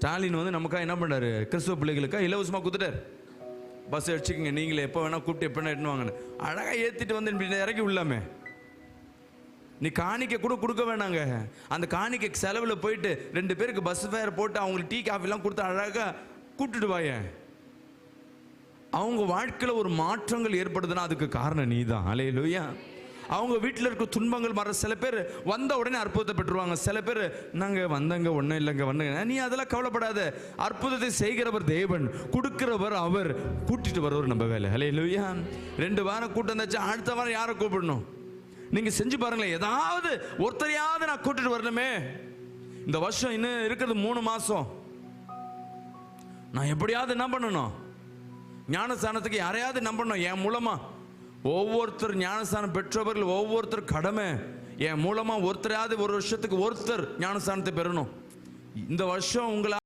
ஸ்டாலின் வந்து நமக்காக என்ன பண்ணாரு, கிறிஸ்துவ பிள்ளைகளுக்காக இலவசமாக கொடுத்துட்டார். பஸ் அடிச்சுக்கோங்க, நீங்களே எப்போ வேணால் கூப்பிட்டு எப்போ வேணா எட்டுன்னு வாங்கன்னு அழகாக ஏற்றிட்டு வந்து இறக்கி விடலாமே. நீ காணிக்க கூட கொடுக்க வேணாங்க. அந்த காணிக்க செலவில் போயிட்டு 2 பேருக்கு பஸ் ஃபேர் போட்டு அவங்களுக்கு டீ காஃபிலாம் கொடுத்து அழகாக கூப்பிட்டுட்டு வாய. அவங்க வாழ்க்கையில் ஒரு மாற்றங்கள் ஏற்படுதுன்னா அதுக்கு காரணம் நீ தான். அல்லேலூயா. அவங்க வீட்டில் இருக்க துன்பங்கள் மற, சில பேர் வந்த உடனே அற்புதத்தை பெற்றுருவாங்க. சில பேர் நாங்கள் வந்தங்க ஒன்றும் இல்லைங்க வந்தங்க. நீ அதெல்லாம் கவலைப்படாத. அற்புதத்தை செய்கிறவர் தேவன், கொடுக்கிறவர் அவர், கூட்டிட்டு வரவர் நம்ம வேலை. அல்லேலூயா. 2 வாரம் கூட்டம் வந்தாச்சு, அடுத்த வாரம் யாரை கூப்பிடணும்? நீங்கள் செஞ்சு பாருங்களேன். ஏதாவது ஒருத்தரையாவது நான் கூட்டிட்டு வரணுமே. இந்த வருஷம் இன்னும் இருக்கிறது 3 மாதம். நான் எப்படியாவது என்ன பண்ணணும், ஞானஸ்தானத்துக்கு யாரையாவது நம்பணும். என் மூலமா ஒவ்வொருத்தர் ஞானஸ்தானம் பெற்றவர்கள் ஒவ்வொருத்தர் கடமை. என் மூலமா ஒருத்தரையாவது ஒரு வருஷத்துக்கு ஒருத்தர் ஞானஸ்தானத்தை பெறணும். இந்த வருஷம் உங்களால்